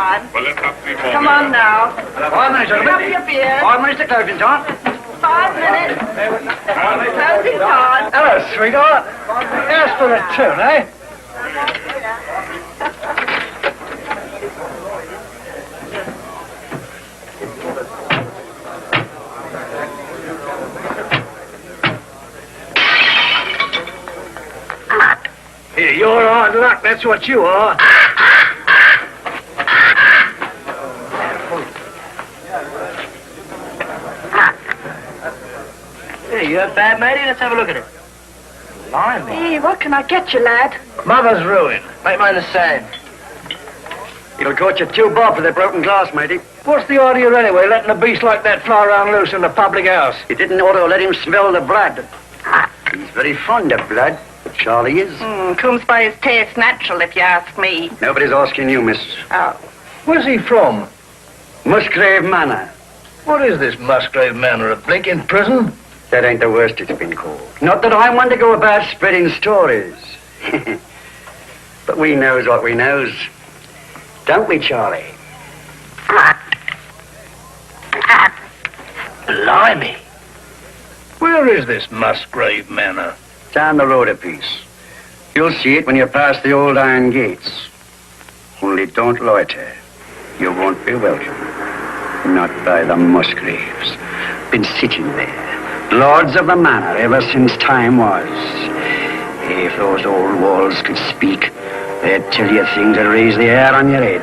time. Well, let's have 3 more. Come on now. 5 minutes, Up your beer. 5 minutes to closing time. 5 minutes. Closing time. Hello, sweetheart. Here's for the tune, eh? Here, you're hard luck, that's what you are. Hey, you a bad matey? Let's have a look at it. Blimey. Hey, what can I get you, lad? Mother's ruined. Make mine the same. It'll cost you 2 bob for the broken glass, matey. What's the idea anyway, letting a beast like that fly around loose in the public house? You didn't ought to let him smell the blood. He's very fond of blood. Charlie is. Comes by his taste natural, if you ask me. Nobody's asking you, miss. Oh. Where's he from? Musgrave Manor. What is this Musgrave Manor, a blinking prison? That ain't the worst it's been called. Not that I want to go about spreading stories. But we knows what we knows. Don't we, Charlie? Blimey. Where is this Musgrave Manor? Down the road a piece. You'll see it when you pass the old iron gates. Only don't loiter. You won't be welcome. Not by the Musgraves. Been sitting there, lords of the manor ever since time was. If those old walls could speak, they'd tell you things that raise the hair on your head.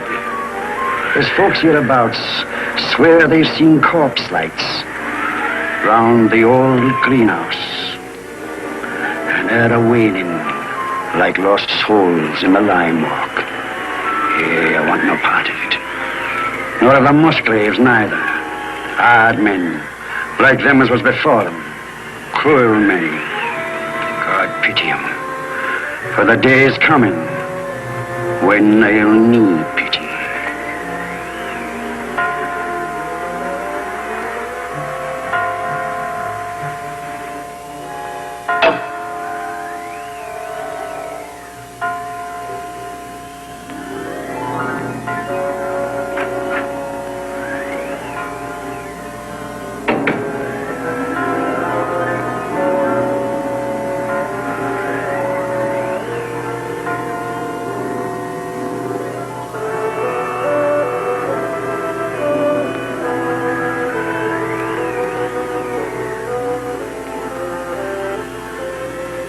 There's folks hereabouts swear they've seen corpse lights round the old greenhouse. And they're a-wailing like lost souls in the lime walk. Hey, I want no part of it. Nor of the Musgraves, neither. Hard men, like them as was before them. Cruel men. God pity 'em. For the day is coming when they'll need pity.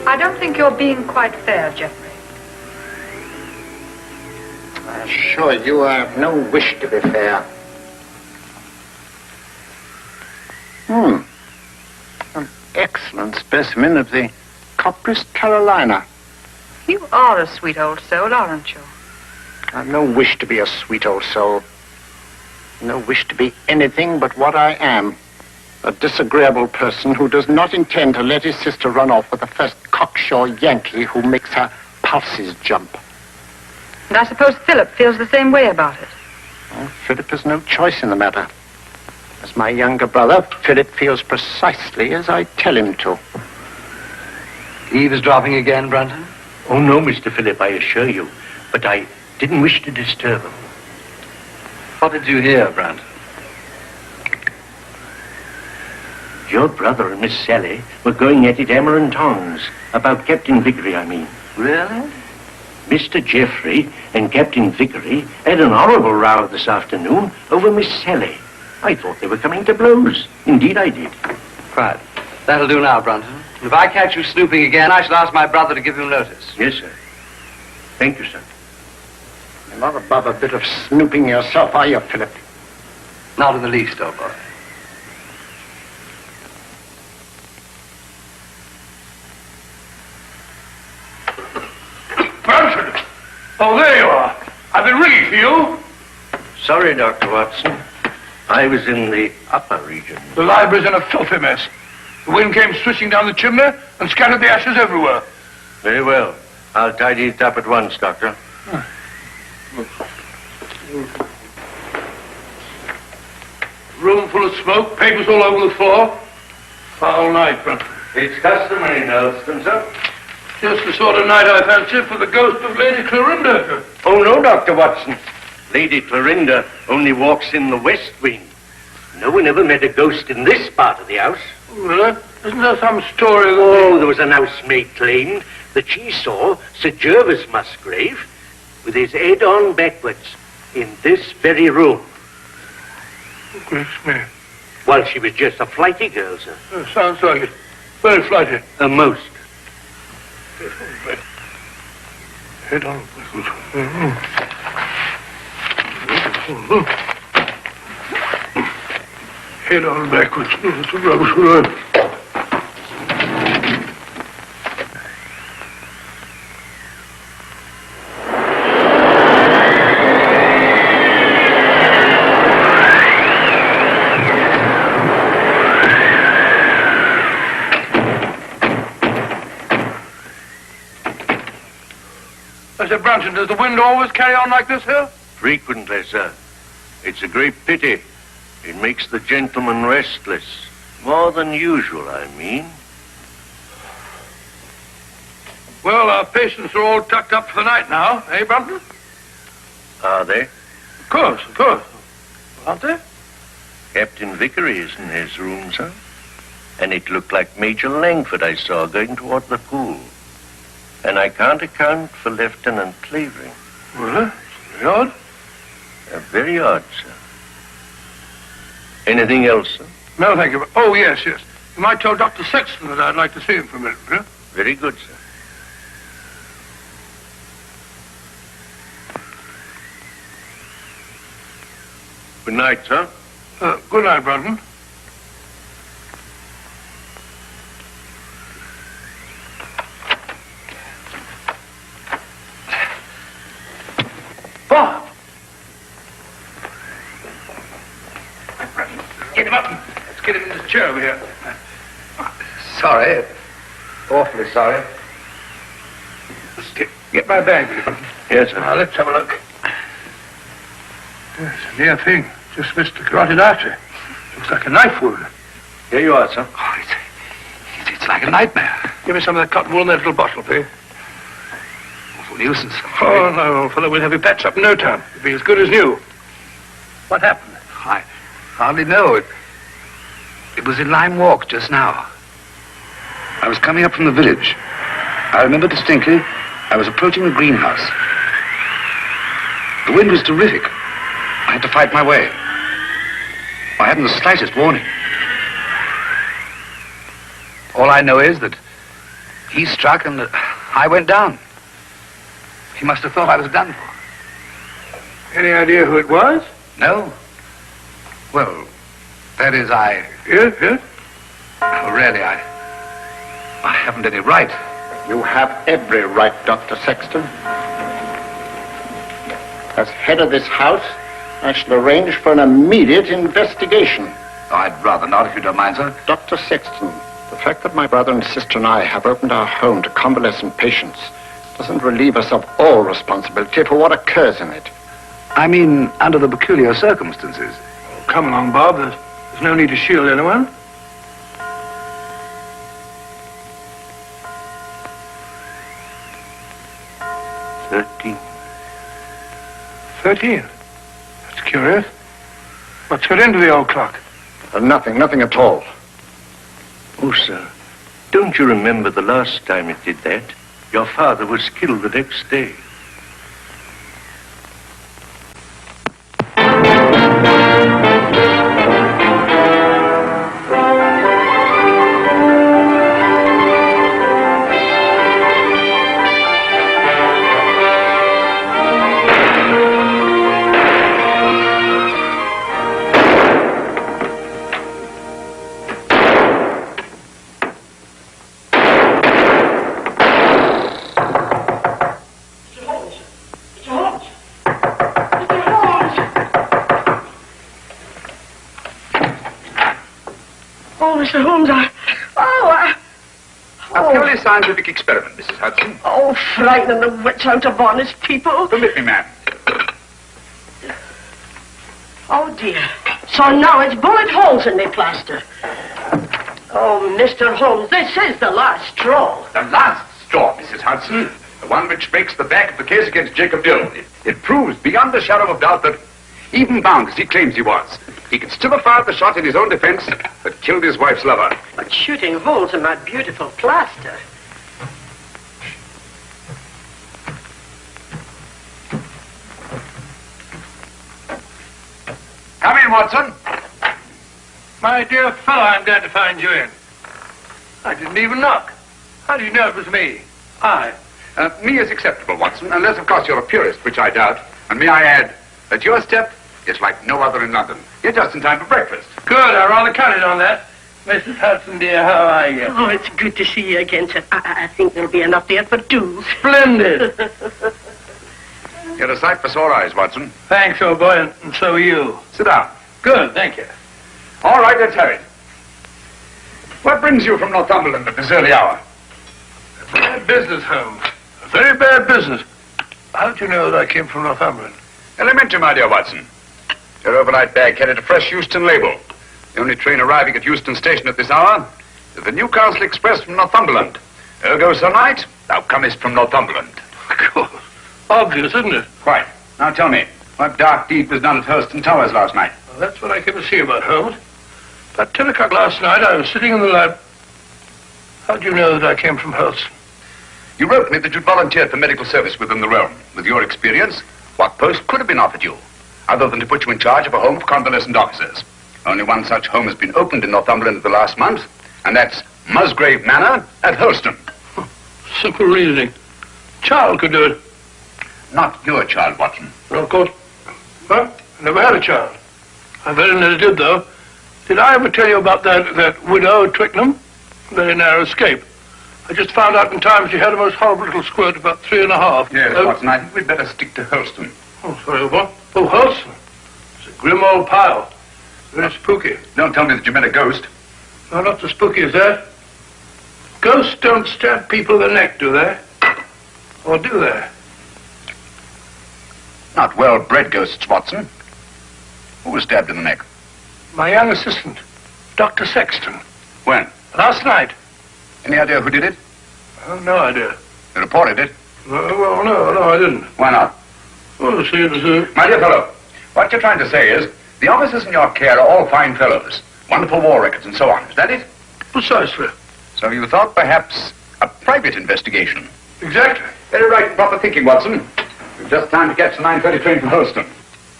I don't think you're being quite fair, Geoffrey. I assure you I have no wish to be fair. An excellent specimen of the Copris Carolina. You are a sweet old soul, aren't you? I've no wish to be a sweet old soul. No wish to be anything but what I am. A disagreeable person who does not intend to let his sister run off with the first cocksure Yankee who makes her pulses jump. And I suppose Philip feels the same way about it. Well, Philip has no choice in the matter. As my younger brother, Philip feels precisely as I tell him to. Eavesdropping again, Brunton? Oh, no, Mr. Philip, I assure you. But I didn't wish to disturb him. What did you hear, Brunton? Your brother and Miss Sally were going at it hammer and tongs. About Captain Vickery, I mean. Really? Mr. Geoffrey and Captain Vickery had an horrible row this afternoon over Miss Sally. I thought they were coming to blows. Indeed, I did. Right. That'll do now, Brunton. If I catch you snooping again, I shall ask my brother to give you notice. Yes, sir. Thank you, sir. You're not above a bit of snooping yourself, are you, Philip? Not in the least, old boy. Brunton! Oh, there you are. I've been ringing for you. Sorry, Dr. Watson. I was in the upper region. The library's in a filthy mess. The wind came swishing down the chimney and scattered the ashes everywhere. Very well. I'll tidy it up at once, Doctor. Room full of smoke, papers all over the floor. Foul night, Brunton. It's customary in Elston, sir. Just the sort of night I fancy for the ghost of Lady Clorinda. Oh, no, Dr. Watson. Lady Clorinda only walks in the west wing. No one ever met a ghost in this part of the house. Well, isn't there some story that... Oh, there was an housemaid claimed that she saw Sir Gervas Musgrave with his head on backwards in this very room. Gracious me. While she was just a flighty girl, sir. Sounds like it. Very flighty. A most. Head on. Head on backwards. It's a rubbish word. Mr. Brunton, does the wind always carry on like this here? Frequently, sir. It's a great pity. It makes the gentleman restless. More than usual, I mean. Well, our patients are all tucked up for the night now, eh, Brunton? Are they? Of course. Aren't they? Captain Vickery is in his room, sir. And it looked like Major Langford I saw going toward the pool. And I can't account for Lieutenant Clavering. Well, it's very odd. Very odd, sir. Anything else, sir? No, thank you. Oh, yes. You might tell Dr. Sexton that I'd like to see him for a minute, will you? Very good, sir. Good night, sir. Good night, Brunton. Bob! Get him up. Let's get him in this chair over here. Sorry. Awfully sorry. Let's get my bag, will you, Brunton? Yes, sir. Now, let's have a look. Yes, a near thing. Just missed the carotid artery. Looks like a knife wound. Here you are, sir. Oh, it's like a nightmare. Give me some of that cotton wool in that little bottle, please. Awful nuisance. Oh, no, old fellow, we'll have you patched up in no time. It'll be as good as new. What happened? I hardly know. It was in Lime Walk just now. I was coming up from the village. I remember distinctly I was approaching the greenhouse. The wind was terrific. I had to fight my way. I hadn't the slightest warning. All I know is that he struck and I went down. He must have thought I was done for. Any idea who it was? No? Well, that is, Yes? Oh, really, I haven't any right. You have every right, Dr. Sexton. As head of this house, I shall arrange for an immediate investigation. I'd rather not, if you don't mind, sir. Dr. Sexton, the fact that my brother and sister and I have opened our home to convalescent patients doesn't relieve us of all responsibility for what occurs in it. I mean, under the peculiar circumstances. Oh, come along, Bob. There's no need to shield anyone. $13. 13. That's curious. What's got into the old clock? Nothing at all. Oh, sir, don't you remember the last time it did that? Your father was killed the next day. Mr. Holmes, A purely scientific experiment, Mrs. Hudson. Oh, frightening the witch out of honest people. Permit me, ma'am. Oh, dear. So now it's bullet holes in the plaster. Oh, Mr. Holmes, this is the last straw. The last straw, Mrs. Hudson. The one which breaks the back of the case against Jacob Dill. It proves beyond a shadow of doubt that, even bound as he claims he was, he could still have fired the shot in his own defense that killed his wife's lover. But shooting holes in that beautiful plaster. Come in, Watson. My dear fellow, I'm glad to find you in. I didn't even knock. How do you know it was me? Me is acceptable, Watson, unless, of course, you're a purist, which I doubt. And may I add that your step is like no other in London. You're just in time for breakfast. Good, I rather counted on that. Mrs. Hudson, dear, how are you? Oh, it's good to see you again, sir. I think there'll be enough there for two. Splendid. You're a sight for sore eyes, Watson. Thanks, old boy, and so are you. Sit down. Good, thank you. All right, let's have it. What brings you from Northumberland at this early hour? Bad business, Holmes. A very bad business. How'd you know that I came from Northumberland? Elementary, my dear Watson. Your overnight bag carried a fresh Euston label. The only train arriving at Euston Station at this hour is the Newcastle Express from Northumberland. Ergo, Sir Knight, thou comest from Northumberland. Of course. Obvious, isn't it? Quite. Now tell me, what dark deed was done at Hurlstone Towers last night? Well, that's what I came to see about, Holmes. About 10 o'clock last night, I was sitting in the lab. How'd you know that I came from Hurlstone? You wrote me that you'd volunteered for medical service within the realm. With your experience, what post could have been offered you, other than to put you in charge of a home of convalescent officers? Only one such home has been opened in Northumberland the last month, and that's Musgrave Manor at Hurlstone. Simple reasoning. Child could do it. Not your child, Watson. Well, of course. Well, I never had a child. I very nearly did, though. Did I ever tell you about that widow at Twickenham? Very narrow escape. I just found out in time she had a most horrible little squirt, about 3.5. Yes, Watson, I think we'd better stick to Hurlstone. Oh, sorry, what? Oh, Hurlstone. It's a grim old pile. Very spooky. Don't tell me that you met a ghost. No, not so spooky as that. Ghosts don't stab people in the neck, do they? Or do they? Not well-bred ghosts, Watson. Who was stabbed in the neck? My young assistant, Dr. Sexton. When? Last night. Any idea who did it? No idea. You reported it? Well, no, I didn't. Why not? Oh, see, it was My dear fellow, what you're trying to say is the officers in your care are all fine fellows, wonderful war records and so on. Is that it? Precisely. So you thought perhaps a private investigation? Exactly. Very right and proper thinking, Watson. We've just time to catch the 9:30 train from Hurlstone.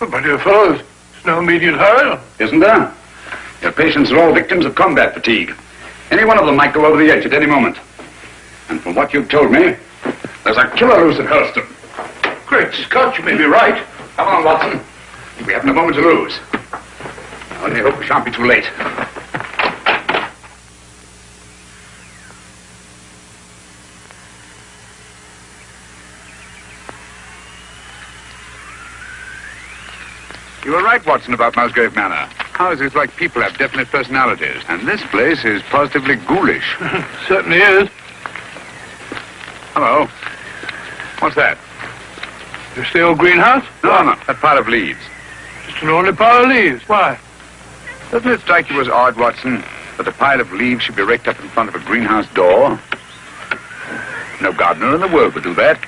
But, my dear fellows, there's no immediate hurry. Isn't there? Your patients are all victims of combat fatigue. Any one of them might go over the edge at any moment. And from what you've told me, there's a killer loose at Hurlstone. Great Scott, you may be right. Come on, Watson. We haven't a moment to lose. I only hope we shan't be too late. You were right, Watson, about Musgrave Manor. Houses like people have definite personalities, and this place is positively ghoulish. Certainly is. Hello. What's that? This the old greenhouse? No, that pile of leaves. Just an ordinary pile of leaves. Why? Doesn't it strike you as odd, Watson, that a pile of leaves should be raked up in front of a greenhouse door? No gardener in the world would do that.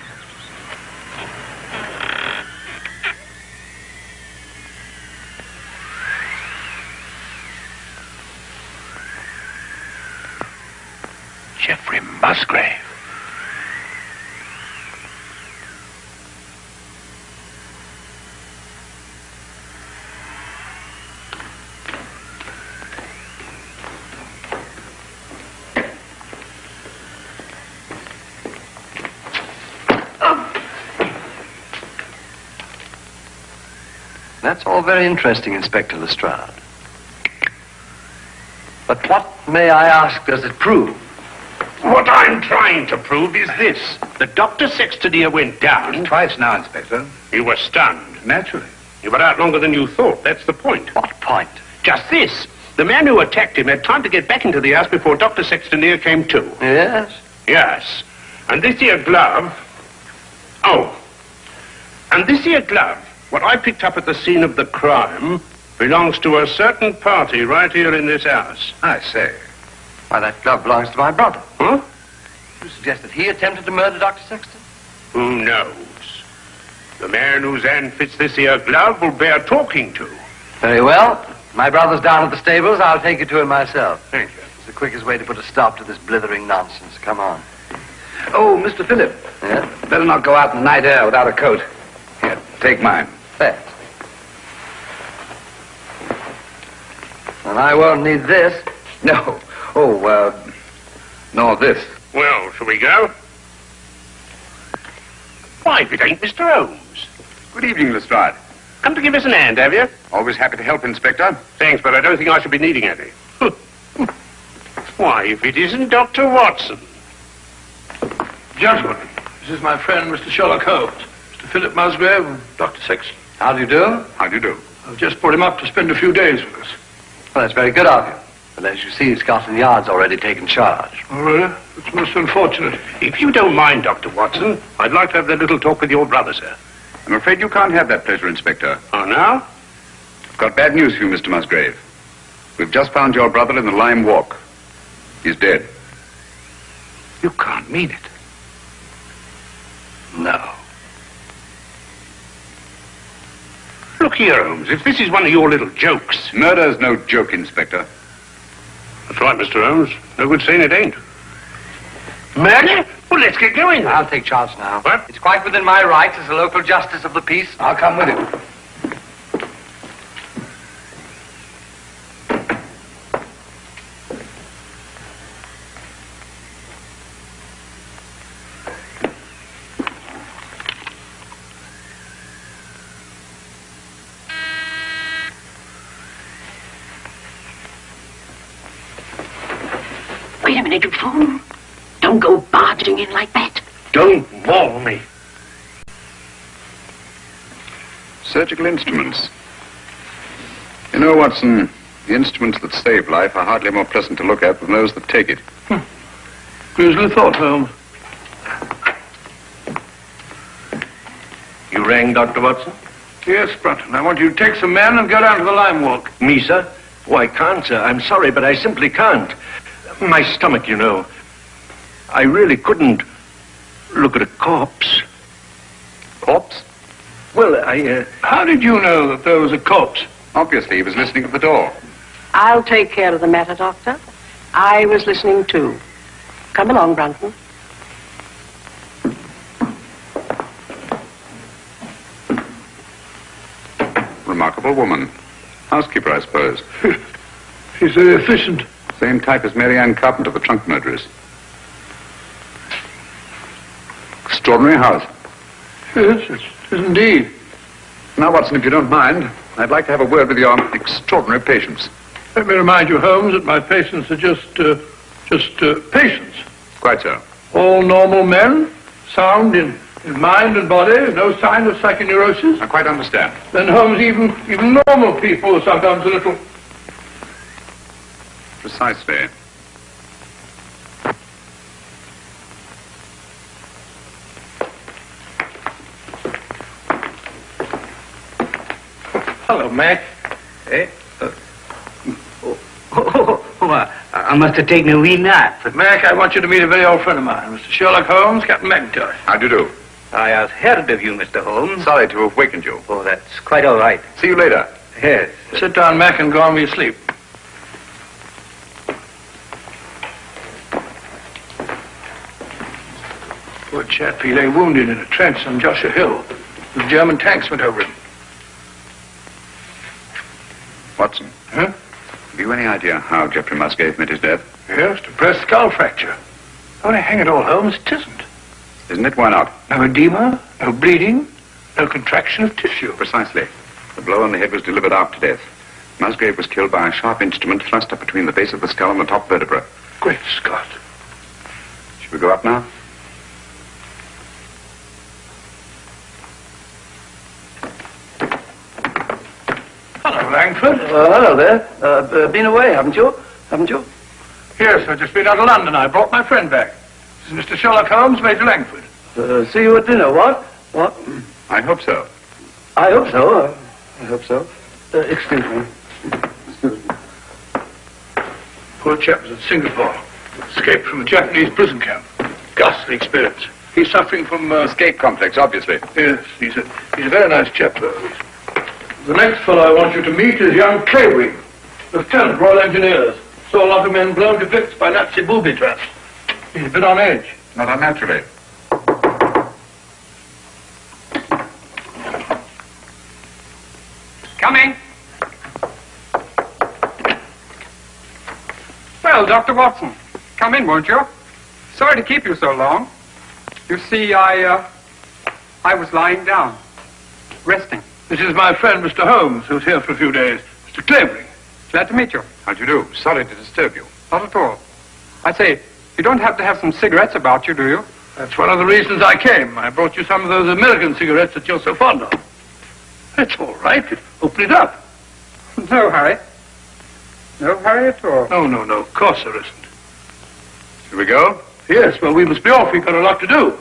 Geoffrey Musgrave. That's all very interesting, Inspector Lestrade. But what, may I ask, does it prove? What I'm trying to prove is this. That Dr. Sexton here went down. Twice now, Inspector. You were stunned. Naturally. You were out longer than you thought. That's the point. What point? Just this. The man who attacked him had time to get back into the house before Dr. Sexton here came to. Yes? Yes. And this here glove... Oh. And this here glove, what I picked up at the scene of the crime, belongs to a certain party right here in this house. I say. Why, that glove belongs to my brother. Huh? You suggest that he attempted to murder Dr. Sexton? Who knows? The man whose hand fits this here glove will bear talking to. Very well. My brother's down at the stables. I'll take you to him myself. Thank you. It's the quickest way to put a stop to this blithering nonsense. Come on. Oh, Mr. Phillip. Yeah? Better not go out in the night air without a coat. Here, take mine. Thanks. And I won't need this. No. Oh, no, this. Well, shall we go? Why, if it ain't Mr. Holmes. Good evening, Lestrade. Come to give us an hand, have you? Always happy to help, Inspector. Thanks, but I don't think I shall be needing any. Why, if it isn't Dr. Watson. Gentlemen, this is my friend, Mr. Sherlock Holmes. Mr. Philip Musgrave and Dr. Sexton. How do you do? How do you do? I've just brought him up to spend a few days with us. Well, that's very good of you. But as you see, Scotland Yard's already taken charge. Oh, really? It's most unfortunate. If you don't mind, Dr. Watson, I'd like to have that little talk with your brother, sir. I'm afraid you can't have that pleasure, Inspector. Oh, now? I've got bad news for you, Mr. Musgrave. We've just found your brother in the Lime Walk. He's dead. You can't mean it. No. Look here, Holmes, if this is one of your little jokes... Murder's no joke, Inspector. That's right, Mr. Holmes. No good saying it ain't. Murder? Well, let's get going. I'll take charge now. What? It's quite within my rights as a local justice of the peace. I'll come with you. Wait a minute, you fool. Don't go barging in like that. Don't maul me. Surgical instruments. You know, Watson, the instruments that save life are hardly more pleasant to look at than those that take it. Grisly thought, Holmes. You rang, Dr. Watson? Yes, Brunton. I want you to take some men and go down to the Lime Walk. Me, sir? Oh, I can't, sir. I'm sorry, but I simply can't. My stomach, you know. I really couldn't look at a corpse. Corpse? Well, How did you know that there was a corpse? Obviously, he was listening at the door. I'll take care of the matter, Doctor. I was listening too. Come along, Brunton. Remarkable woman. Housekeeper, I suppose. She's very efficient. Same type as Mary Ann Carpenter, the trunk murderess. Extraordinary house. Yes, it is indeed. Now, Watson, if you don't mind, I'd like to have a word with your extraordinary patients. Let me remind you, Holmes, that my patients are just patients. Quite so. All normal men, sound in mind and body, no sign of psychoneurosis. I quite understand. Then, Holmes, even normal people are sometimes a little... Precisely. Hello, Mac. Eh? I must have taken a wee nap. But, Mac, I want you to meet a very old friend of mine, Mr. Sherlock Holmes, Captain McIntosh. How do you do? I have heard of you, Mr. Holmes. Sorry to have wakened you. Oh, that's quite all right. See you later. Yes. Sit down, Mac, and go on with your sleep. Poor chap, he lay wounded in a trench on Joshua Hill. The German tanks went over him. Watson. Huh? Have you any idea how Geoffrey Musgrave met his death? Yes, depressed skull fracture. Only hang it all, Holmes, it isn't. Isn't it? Why not? No edema, no bleeding, no contraction of tissue. Precisely. The blow on the head was delivered after death. Musgrave was killed by a sharp instrument thrust up between the base of the skull and the top vertebra. Great Scott. Should we go up now? Hello, Langford. Hello there. Been away, haven't you? Haven't you? Yes, I've just been out of London. I brought my friend back. This is Mr. Sherlock Holmes, Major Langford. See you at dinner, what? What? I hope so. I hope so. I hope so. Excuse me. Poor chap was in Singapore. Escaped from a Japanese prison camp. Ghastly experience. He's suffering from... Escape complex, obviously. Yes, he's a very nice chap, though. The next fellow I want you to meet is young Clavering, Lieutenant, Royal Engineers. Saw a lot of men blown to bits by Nazi booby traps. He's a bit on edge. Not unnaturally. Coming. Well, Dr. Watson, come in, won't you? Sorry to keep you so long. You see, I was lying down, resting. This is my friend, Mr. Holmes, who's here for a few days. Mr. Clavering. Glad to meet you. How do you do? Sorry to disturb you. Not at all. I say, you don't have to have some cigarettes about you, do you? That's one of the reasons I came. I brought you some of those American cigarettes that you're so fond of. It's all right. Open it up. No hurry. No hurry at all. No. Of course there isn't. Here we go? Yes, well, we must be off. We've got a lot to do.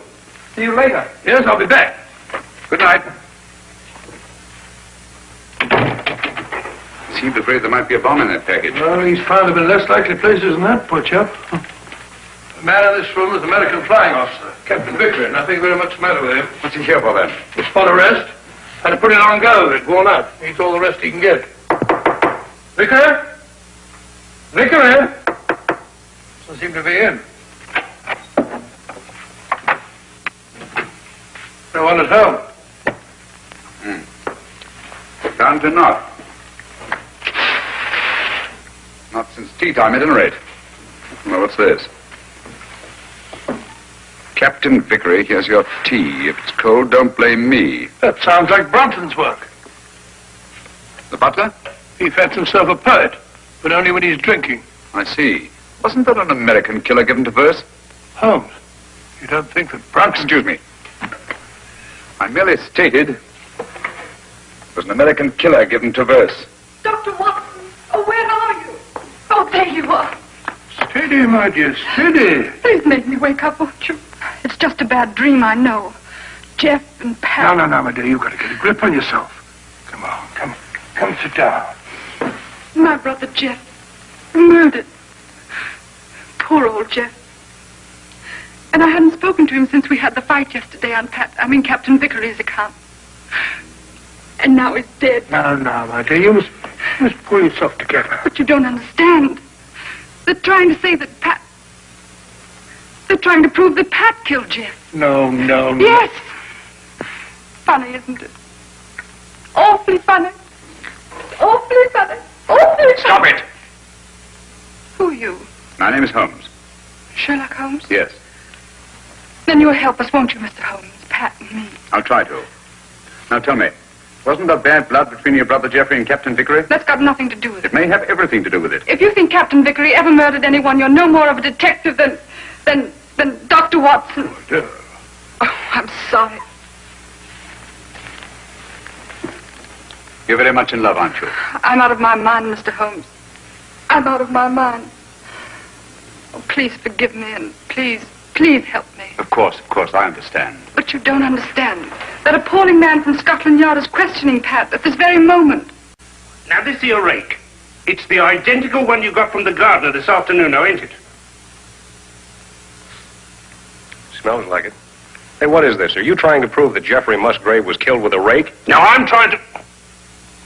See you later. Yes, I'll be back. Good night. Seemed afraid there might be a bomb in that package. Well, he's found them in less likely places than that, poor chap. The man in this room is an American flying officer, Captain Vickery. Nothing very much the matter with him. What's he here for, then? He's spot arrest. Had a pretty long go of it, worn out. Needs all the rest he can get. Vickery? Vickery? Doesn't seem to be in. No one at home. Down to naught. Not since tea time, at any rate. Well, what's this? Captain Vickery, here's your tea. If it's cold, don't blame me. That sounds like Brompton's work. The butler? He fats himself a poet, but only when he's drinking. I see. Wasn't there an American killer given to verse? Holmes, you don't think that Brompton... Excuse me. I merely stated there's an American killer given to verse. Dr. Watson, oh, where are you? Oh, there you are. Steady, my dear, steady. Please make me wake up, won't you? It's just a bad dream, I know. Jeff and Pat... No, my dear, you've got to get a grip on yourself. Come on, come sit down. My brother Jeff, murdered. Poor old Jeff. And I hadn't spoken to him since we had the fight yesterday on Captain Vickery's account. And now he's dead. No, my dear, you must pull yourself together. But you don't understand. They're trying to say that Pat... They're trying to prove that Pat killed Jeff. No. Yes. Funny, isn't it? Awfully funny. Awfully funny. Awfully funny. Stop it! Who are you? My name is Holmes. Sherlock Holmes? Yes, Then you'll help us, won't you, Mr. Holmes? Pat and me. I'll try to. Now tell me, wasn't there bad blood between your brother Jeffrey and Captain Vickery? That's got nothing to do with it. It may have everything to do with it. If you think Captain Vickery ever murdered anyone, you're no more of a detective than Dr. Watson. Oh, I'm sorry. You're very much in love, aren't you? I'm out of my mind, Mr. Holmes. I'm out of my mind. Oh, please forgive me and please help me. Of course, I understand. But you don't understand. That appalling man from Scotland Yard is questioning Pat at this very moment. Now, this is your rake. It's the identical one you got from the gardener this afternoon, now, ain't it? Smells like it. Hey, what is this? Are you trying to prove that Jeffrey Musgrave was killed with a rake? Now, I'm trying to...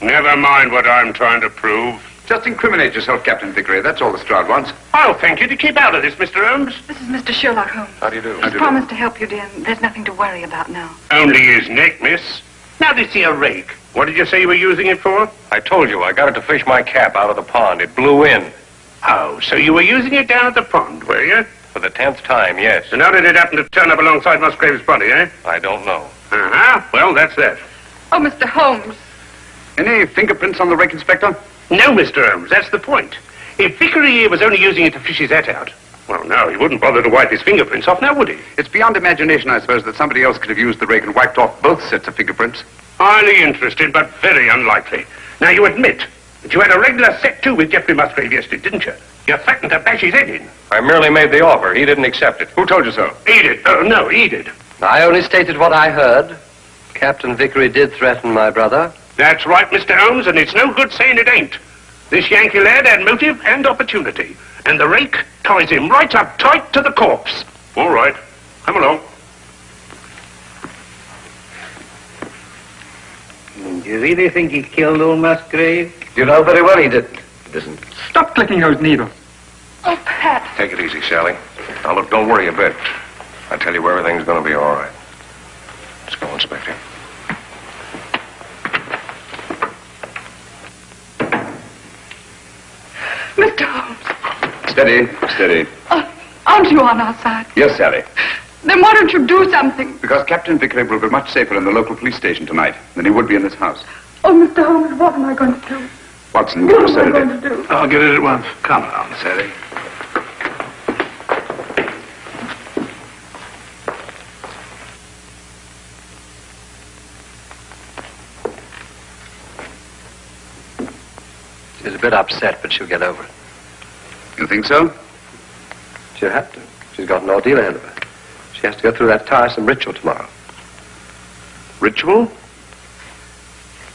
Never mind what I'm trying to prove. Just incriminate yourself, Captain Vickery. That's all the Stroud wants. I'll thank you to keep out of this, Mr. Holmes. This is Mr. Sherlock Holmes. How do you do? He's promised to help you, dear. There's nothing to worry about now. Only his neck, miss. Now, this here rake. What did you say you were using it for? I told you, I got it to fish my cap out of the pond. It blew in. Oh, so you were using it down at the pond, were you? For the 10th time, yes. And how did it happen to turn up alongside Musgrave's body, eh? I don't know. Uh-huh. Well, that's that. Oh, Mr. Holmes. Any fingerprints on the rake, Inspector? No, Mr. Holmes, that's the point. If Vickery here was only using it to fish his hat out, well, no, he wouldn't bother to wipe his fingerprints off, now would he? It's beyond imagination, I suppose, that somebody else could have used the rake and wiped off both sets of fingerprints. Highly interested, but very unlikely. Now, you admit that you had a regular set to with Jeffrey Musgrave yesterday, didn't you? You threatened to bash his head in. I merely made the offer. He didn't accept it. Who told you so? He did. Oh, no, he did. I only stated what I heard. Captain Vickery did threaten my brother. That's right, Mr. Holmes, and it's no good saying it ain't. This Yankee lad had motive and opportunity, and the rake ties him right up tight to the corpse. All right, come along. Do you really think he killed old Musgrave? You know very well he didn't. He doesn't. Stop clicking those needles. Oh, Pat. Take it easy, Sally. Now, look, don't worry a bit. I tell you, everything's going to be all right. Let's go, Inspector. Mr. Holmes. Steady, steady. Aren't you on our side? Yes, Sally. Then why don't you do something? Because Captain Vickery will be much safer in the local police station tonight than he would be in this house. Oh, Mr. Holmes, what am I going to do? Watson, What give us am I a going sedative. to do? I'll get it at once. Come on, Sally. She's a bit upset, but she'll get over it. You think so? She'll have to. She's got an ordeal ahead of her. She has to go through that tiresome ritual tomorrow. Ritual?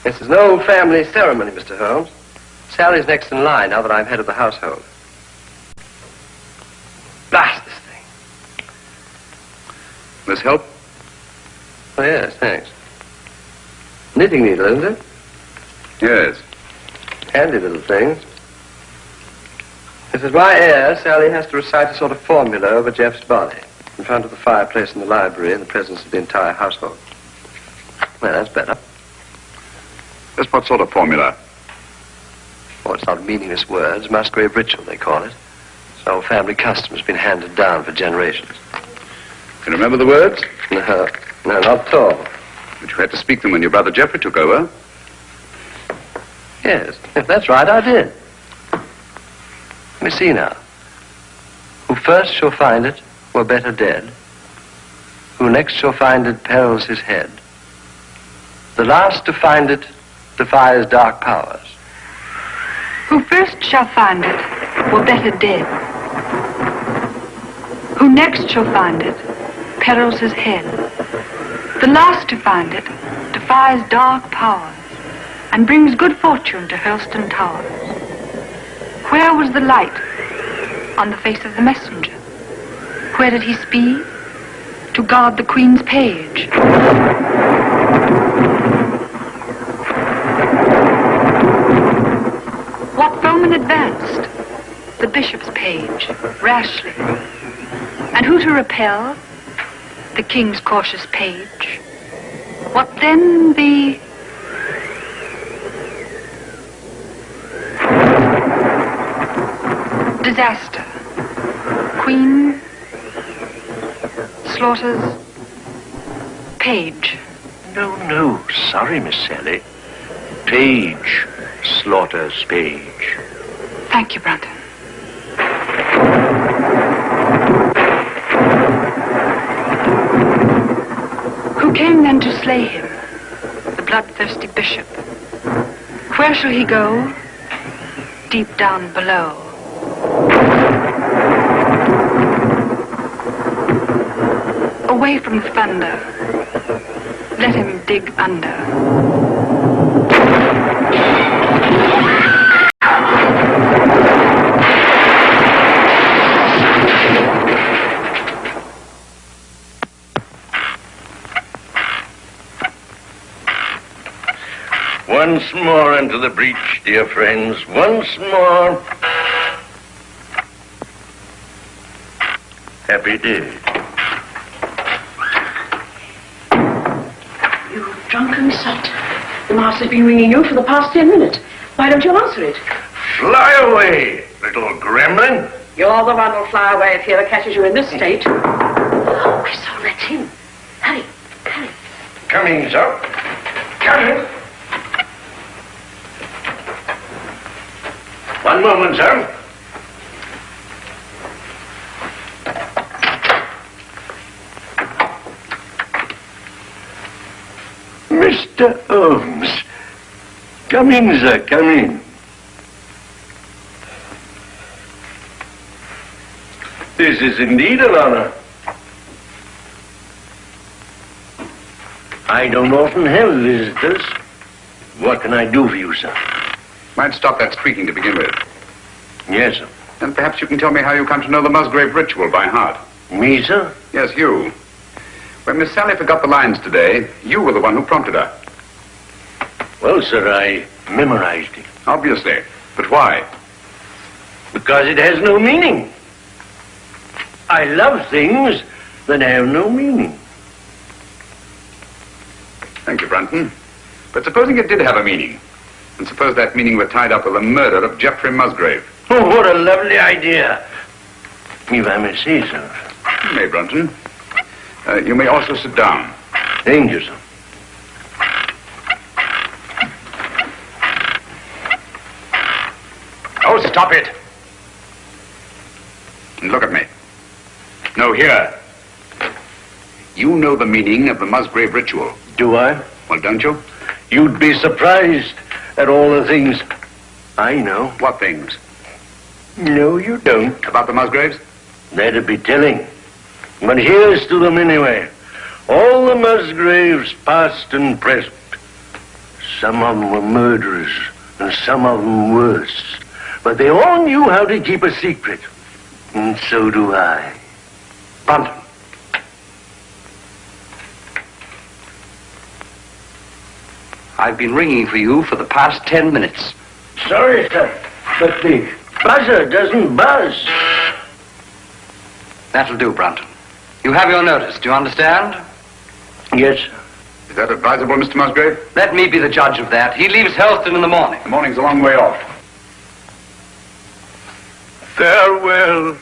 This is an old family ceremony, Mr. Holmes. Sally's next in line now that I'm head of the household. Blast this thing. This help? Oh, yes, thanks. Knitting needle, isn't it? Yes. Handy little things. This is my heir. Sally has to recite a sort of formula over Jeff's body in front of the fireplace in the library in the presence of the entire household. Well, that's better. Just what sort of formula? Oh, it's not meaningless words. Musgrave ritual, they call it. It's an old family custom. It's been handed down for generations. Can you remember the words? No, not at all. But you had to speak them when your brother Jeffrey took over. Yes, if that's right, I did. Let me see now. Who first shall find it were better dead. Who next shall find it perils his head. The last to find it defies dark powers. Who first shall find it were better dead. Who next shall find it perils his head. The last to find it defies dark powers and brings good fortune to Hurlstone Towers. Where was the light on the face of the messenger? Where did he speed? To guard the Queen's page. What foeman advanced? The bishop's page, rashly. And who to repel? The king's cautious page. What then the... disaster. Queen slaughters page. No, sorry, Miss Sally. Page slaughters page. Thank you, Brunton. Who came then to slay him? The bloodthirsty bishop. Where shall he go? Deep down below. Away from the thunder. Let him dig under. Once more into the breach, dear friends. Once more. Happy day. You drunken sot. The master's been ringing you for the past 10 minutes. Why don't you answer it? Fly away, little gremlin. You're the one who'll fly away if he ever catches you in this state. Oh, I saw that's him. Hurry, hurry. Coming, sir. Coming. One moment, sir. Mr. Holmes. Come in, sir, come in. This is indeed an honor. I don't often have visitors. What can I do for you, sir? Might stop that squeaking to begin with. Yes, sir. And perhaps you can tell me how you come to know the Musgrave ritual by heart. Me, sir? Yes, you. When Miss Sally forgot the lines today, you were the one who prompted her. Well, sir, I memorized it. Obviously. But why? Because it has no meaning. I love things that have no meaning. Thank you, Brunton. But supposing it did have a meaning, and suppose that meaning were tied up with the murder of Geoffrey Musgrave. Oh, what a lovely idea. If I may say so. You may, Brunton. You may also sit down. Thank you, sir. Oh, stop it. And look at me. No, here. You know the meaning of the Musgrave ritual. Do I? Well, don't you? You'd be surprised at all the things I know. What things? No, you don't. About the Musgraves? That'd be telling. But here's to them anyway. All the Musgraves, past and present. Some of them were murderers, and some of them worse. But they all knew how to keep a secret. And so do I. Brunton. I've been ringing for you for the past 10 minutes. Sorry, sir, but the buzzer doesn't buzz. That'll do, Brunton. You have your notice, do you understand? Yes, sir. Is that advisable, Mr. Musgrave? Let me be the judge of that. He leaves Helston in the morning. The morning's a long way off. Farewell,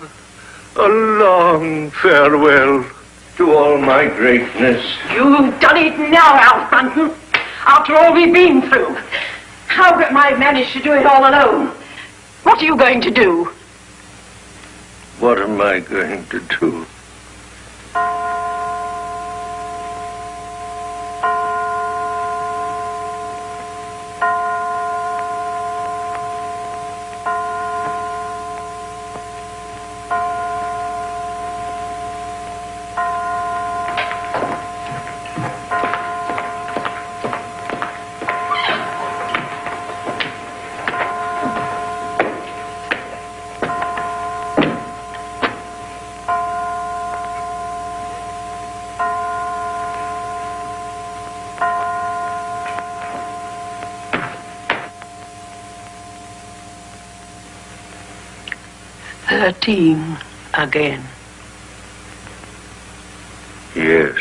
a long farewell to all my greatness. You've done it now, Alf Brunton. After all we've been through. How could I manage to do it all alone? What are you going to do? What am I going to do? Again. Yes.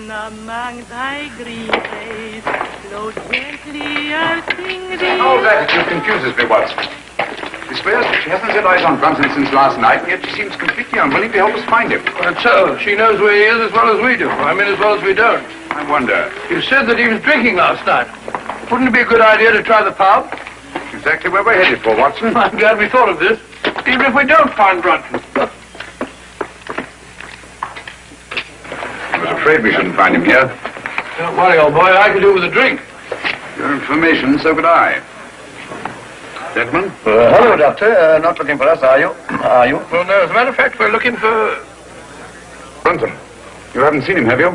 Among thy green days, flow gently a sing thee. All that attitude confuses me, Watson. She swears that she hasn't set eyes on Brunton since last night, and yet she seems completely unwilling to help us find him. That's so. She knows where he is as well as we do. I mean, as well as we don't. I wonder. You said that he was drinking last night. Wouldn't it be a good idea to try the pub? Exactly where we're headed for, Watson. I'm glad we thought of this. Even if we don't find Brunton. I was afraid we shouldn't find him here. Don't worry, old boy. I could do with a drink. Your information, so could I. Gentlemen? Hello, Doctor. Not looking for us, are you? Are you? Well, no. As a matter of fact, we're looking for... Brunton. You haven't seen him, have you?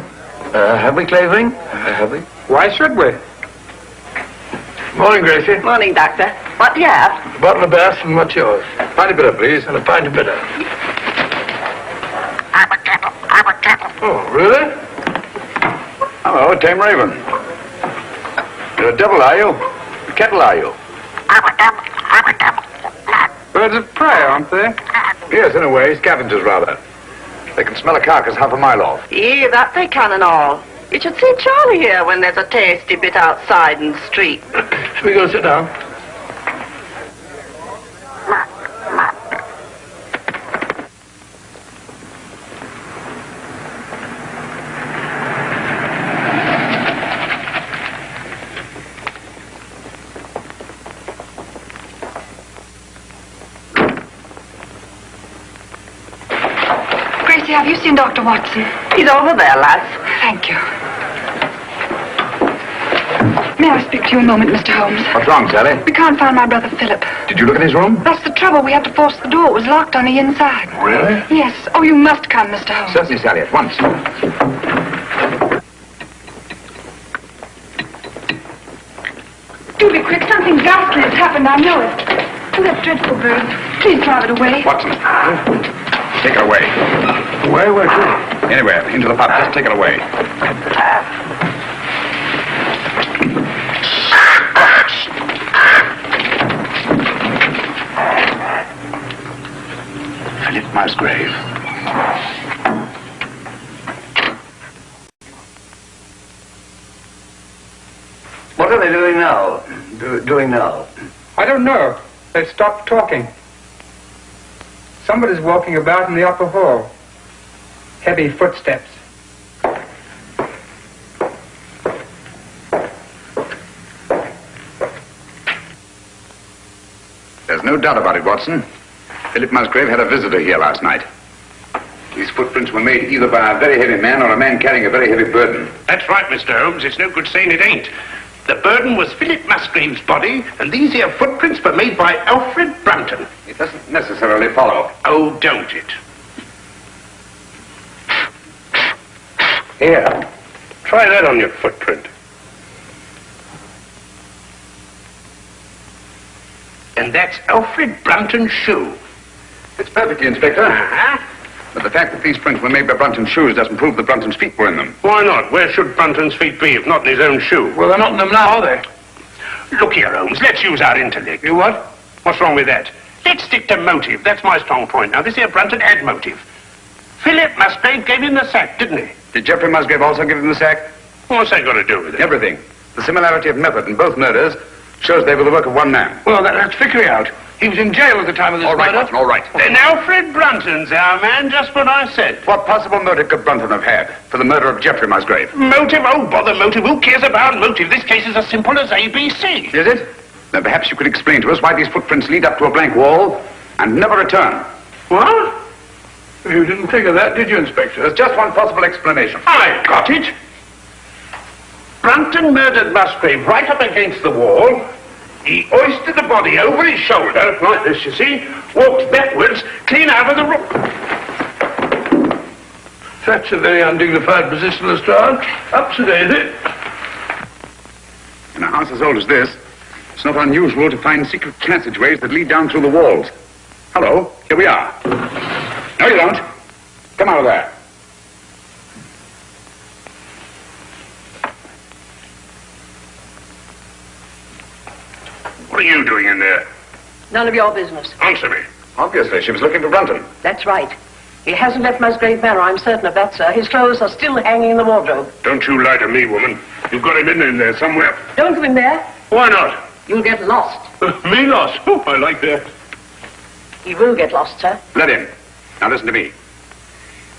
Have we, Clavering? Have we? Why should we? Morning, Gracie. Morning, Doctor. What do you have? A bottle of Bass, and what's yours? Pint of bitter, please. And a pint of bitter. Oh, really? Hello, Tame Raven. You're a devil, are you? A kettle, are you? Birds of prey, aren't they? Yes, in a way. Scavengers, rather. They can smell a carcass half a mile off. Yeah, that they can and all. You should see Charlie here when there's a tasty bit outside in the street. Shall we go sit down? Gracie, have you seen Dr. Watson? He's over there, lass. Thank you. May I speak to you a moment, Mr. Holmes? What's wrong, Sally? We can't find my brother Philip. Did you look in his room? That's the trouble. We had to force the door. It was locked on the inside. Really? Yes. Oh, you must come, Mr. Holmes. Certainly, Sally, at once. Do be quick. Something ghastly has happened. I know it. Oh, that dreadful bird. Please drive it away. Watson, take her away. Where to? Anywhere, into the pub. Just take her away. Philip Musgrave. What are they doing now? Doing now? I don't know. They stopped talking. Somebody's walking about in the upper hall. Heavy footsteps. There's no doubt about it, Watson. Philip Musgrave had a visitor here last night. These footprints were made either by a very heavy man or a man carrying a very heavy burden. That's right, Mr. Holmes. It's no good saying it ain't. The burden was Philip Musgrave's body, and these here footprints were made by Alfred Brunton. It doesn't necessarily follow. Oh, don't it? Here. Try that on your footprint. And that's Alfred Brunton's shoe. It's perfectly, Inspector. Uh-huh. But the fact that these prints were made by Brunton's shoes doesn't prove that Brunton's feet were in them. Why not? Where should Brunton's feet be if not in his own shoe? Well, they're not in them now, are they? Look here, Holmes. Let's use our intellect. You what? What's wrong with that? Let's stick to motive. That's my strong point. Now, this here Brunton had motive. Philip Musgrave gave him the sack, didn't he? Did Geoffrey Musgrave also give him the sack? What's that got to do with it? Everything. The similarity of method in both murders shows they were the work of one man. Well, that's Vickery out. He was in jail at the time of this All right, murder. Watson, all right. Then Alfred Brunton's our man, just what I said. What possible motive could Brunton have had for the murder of Geoffrey Musgrave? Motive? Oh, bother motive. Who cares about motive? This case is as simple as ABC. Is it? Then perhaps you could explain to us why these footprints lead up to a blank wall and never return. What? You didn't think of that, did you, Inspector? There's just one possible explanation. I got it. Brunton murdered Musgrave right up against the wall. He hoisted the body over his shoulder, like this, you see, walked backwards, clean out of the room. That's a very undignified position, Lestrade. Up to date. In a house as old as this, it's not unusual to find secret passageways that lead down through the walls. Hello, here we are. No, you don't. Come out of there. What are you doing in there? None of your business. Answer me. Obviously, she was looking for Brunton. That's right. He hasn't left Musgrave Manor, I'm certain of that, sir. His clothes are still hanging in the wardrobe. Don't you lie to me, woman. You've got him in there somewhere. Don't go in there. Why not? You'll get lost. Me lost? Oh, I like that. He will get lost, sir. Let him. Now listen to me.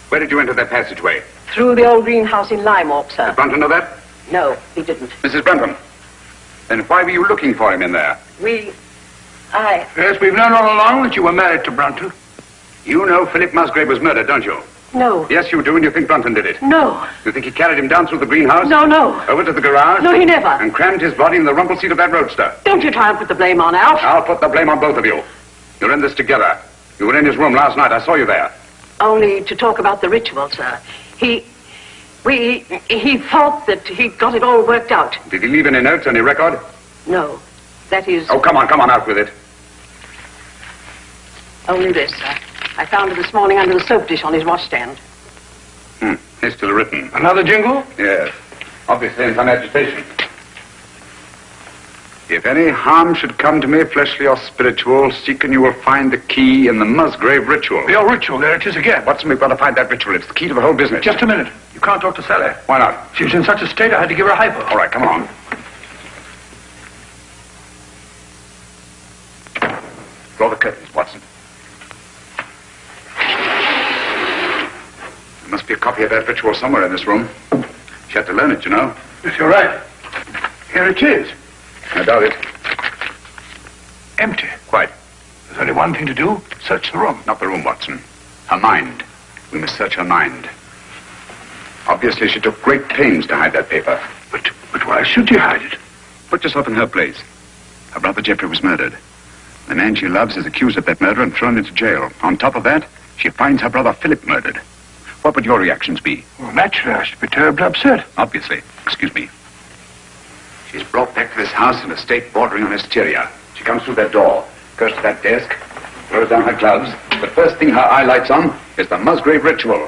Where did you enter that passageway? Through the old greenhouse in Limewalk, sir. Did Brunton know that? No, he didn't. Mrs. Brunton. Then why were you looking for him in there? Yes, we've known all along that you were married to Brunton. You know Philip Musgrave was murdered, don't you? No. Yes, you do, and you think Brunton did it. No. You think he carried him down through the greenhouse? No. Over to the garage? No, he never. And crammed his body in the rumble seat of that roadster? Don't you try and put the blame on Alf. I'll put the blame on both of you. You're in this together. You were in his room last night. I saw you there. Only to talk about the ritual, sir. He thought that he'd got it all worked out. Did he leave any notes, any record? No. That is... Oh, come on, out with it. Only this, sir. I found it this morning under the soap dish on his washstand. Hastily written. Another jingle? Yes. Obviously in some agitation. If any harm should come to me, fleshly or spiritual, seek and you will find the key in the Musgrave ritual. Your ritual, there it is again. Watson, we've got to find that ritual. It's the key to the whole business. Just a minute. You can't talk to Sally. Why not? She was in such a state I had to give her a hypo. All right, come on. Draw the curtains, Watson. There must be a copy of that ritual somewhere in this room. She had to learn it, you know. Yes, you're right. Here it is. I doubt it. Empty. Quite. There's only one thing to do. Search the room. Not the room, Watson. Her mind. We must search her mind. Obviously, she took great pains to hide that paper. But why should you hide it? Put yourself in her place. Her brother Geoffrey was murdered. The man she loves is accused of that murder and thrown into jail. On top of that, she finds her brother Philip murdered. What would your reactions be? Well, naturally, I should be terribly upset. Obviously. Excuse me. She's brought back to this house in a state bordering on hysteria. She comes through that door, goes to that desk, throws down her gloves. The first thing her eye lights on is the Musgrave ritual.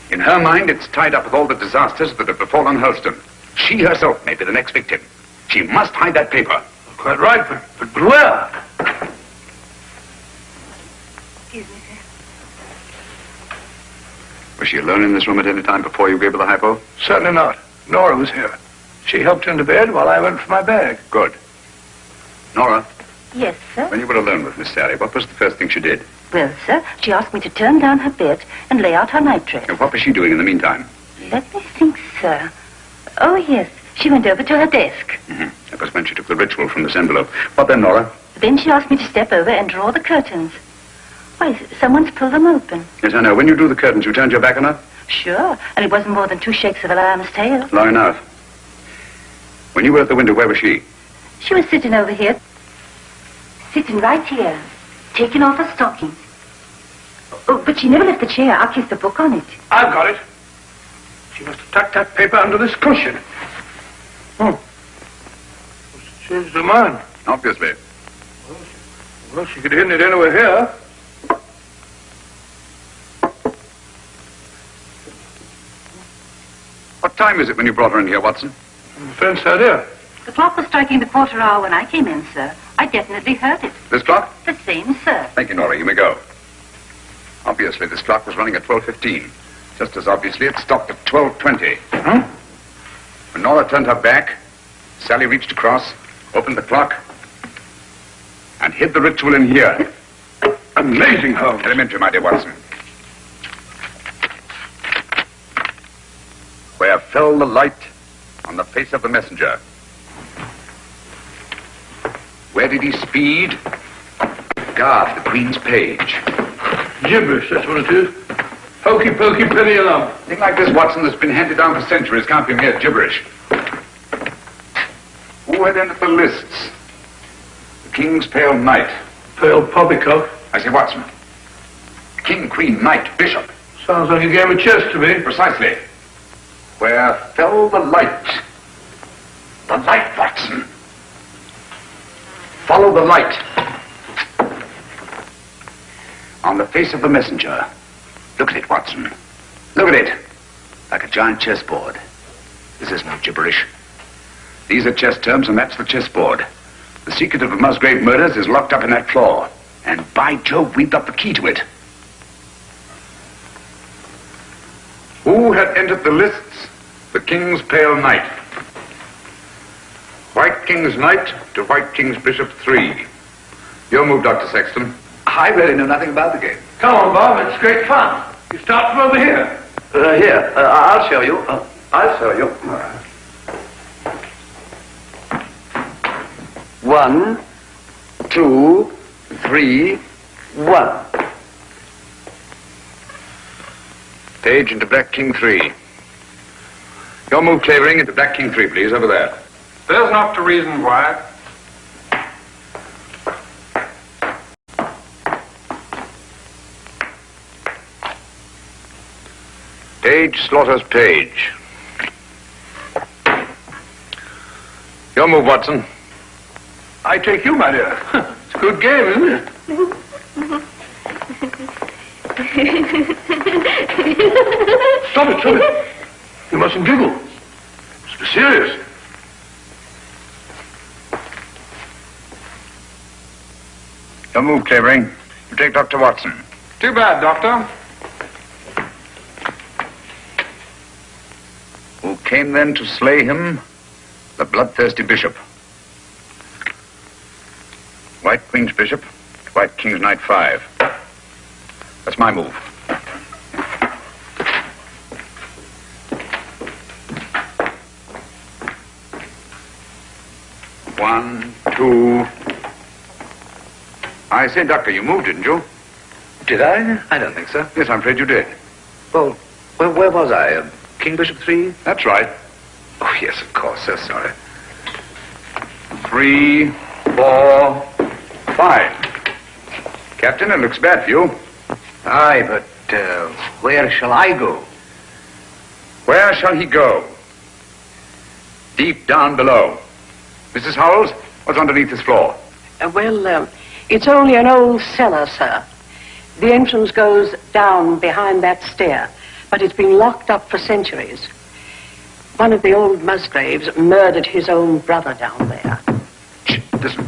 In her mind, it's tied up with all the disasters that have befallen Hurlstone. She herself may be the next victim. She must hide that paper. Quite right, but where? Excuse me, sir. Was she alone in this room at any time before you gave her the hypo? Certainly not. Nora was here. She helped into bed while I went for my bag. Good. Nora, Yes, sir. when you were alone with Miss Sally, what was the first thing she did? Well, sir, she asked me to turn down her bed and lay out her nightdress. And what was she doing in the meantime? Let me think, sir. Oh, yes. She went over to her desk. Mm-hmm. That was when she took the ritual from this envelope. What then, Nora? Then she asked me to step over and draw the curtains. Why, someone's pulled them open. Yes, I know. When you drew the curtains, you turned your back on her? Sure. And it wasn't more than 2 shakes of a lamb's tail. Long enough. When you were at the window, where was she? She was sitting over here. Sitting right here. Taking off her stockings. Oh, but she never left the chair. I kissed the book on it. I've got it. She must have tucked that paper under this cushion. Oh. She changed her mind. Obviously. Well, she could have hidden it anywhere here. What time is it when you brought her in here, Watson? The fence out here. The clock was striking the quarter hour when I came in, sir. I definitely heard it. This clock? The same, sir. Thank you, Nora. You may go. Obviously, this clock was running at 12:15. Just as obviously, it stopped at 12:20. Huh? When Nora turned her back, Sally reached across, opened the clock, and hid the ritual in here. Amazing, Holmes. Elementary, my dear Watson. Where fell the light on the face of the messenger? Where did he speed? Guard the Queen's page. Gibberish, that's what it is. Hokey pokey penny alarm. A thing like this, Watson, that's been handed down for centuries can't be mere gibberish. Who had entered the lists? The King's Pale Knight. Pale poppycock. I say, Watson. King, Queen, Knight, Bishop. Sounds like a game of chess to me. Precisely. Where fell the light? The light, Watson. Follow the light. On the face of the messenger. Look at it, Watson. Look at it. Like a giant chessboard. This is no gibberish. These are chess terms, and that's the chessboard. The secret of the Musgrave murders is locked up in that claw. And by Jove, we've got the key to it. Who had entered the lists? The King's Pale Knight. White King's Knight to White King's Bishop 3. Your move, Dr. Sexton. I really know nothing about the game. Come on, Bob. It's great fun. You start from over here. I'll show you. I'll show you. 1, 2, 3, 1. Page into Black King 3. Your move, Clavering, into Black King 3, please, over there. There's not to reason why. Page slaughters Page. Your move, Watson. I take you, my dear. It's a good game, isn't it? Stop it, stop it. You mustn't giggle. It's be serious. Your move, Clavering. You take Dr. Watson. Too bad, Doctor. Who came then to slay him? The bloodthirsty bishop. White Queen's Bishop, White King's Knight 5. That's my move. One, two. I say, Doctor, you moved, didn't you? Did I? I don't think so. Yes, I'm afraid you did. Well, where was I? King Bishop 3? That's right. Oh, yes, of course. So sorry. 3, 4, 5. Captain, it looks bad for you. Aye, but where shall I go? Where shall he go? Deep down below. Mrs. Howells, what's underneath this floor? It's only an old cellar, sir. The entrance goes down behind that stair, but it's been locked up for centuries. One of the old Musgraves murdered his own brother down there. Shh, listen.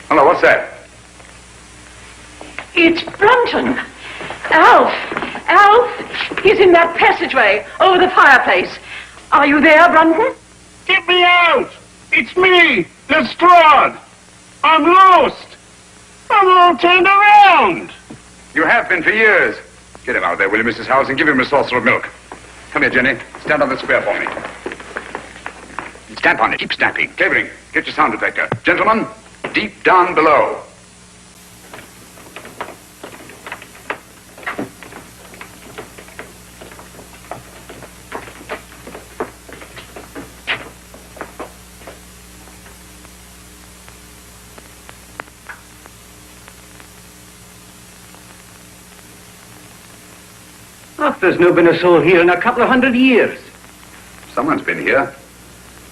Hello, what's that? It's Brunton. Alf, he's in that passageway over the fireplace. Are you there, Brunton? Get me out! It's me, Lestrade. I'm lost. I'm all turned around. You have been for years. Get him out of there, will you, Mrs. Howells, and give him a saucer of milk. Come here, Jenny. Stand on the square for me. Stamp on it. Keep stamping. Clavering, get your sound detector. Gentlemen, deep down below. Oh, there's no been a soul here in a couple of 100 years. Someone's been here.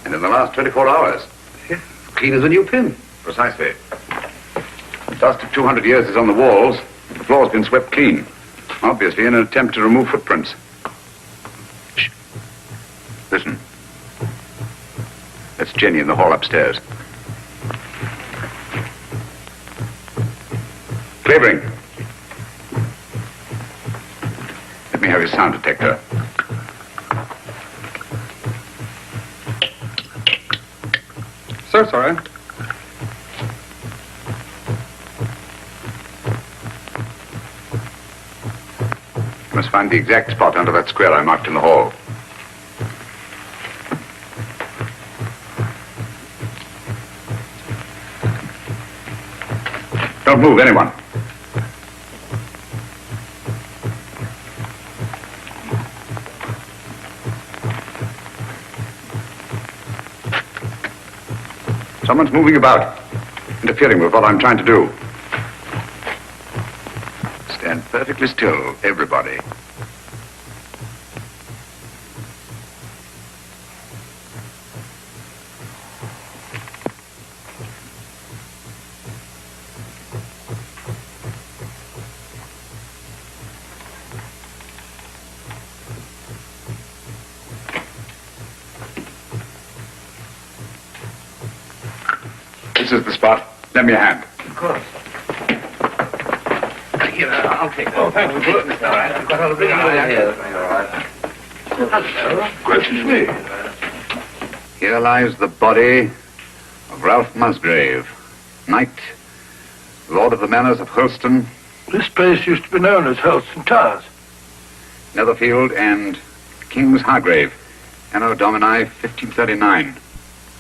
And in the last 24 hours. Yeah, clean as a new pin. Precisely. The dust of 200 years is on the walls. The floor's been swept clean. Obviously in an attempt to remove footprints. Shh. Listen. That's Jenny in the hall upstairs. Clavering. Let me have your sound detector. So sorry. You must find the exact spot under that square I marked in the hall. Don't move, anyone. Someone's moving about, interfering with what I'm trying to do. Stand perfectly still, everybody. This is the spot. Lend me a hand. Of course. Here, I'll take it. Oh, thank you. All right. I've got all the big here. All right. Questions me. Here lies the body of Ralph Musgrave, knight, lord of the manors of Holston, This place used to be known as Holston Towers. Netherfield, and King's Hargrave, Anno Domini 1539.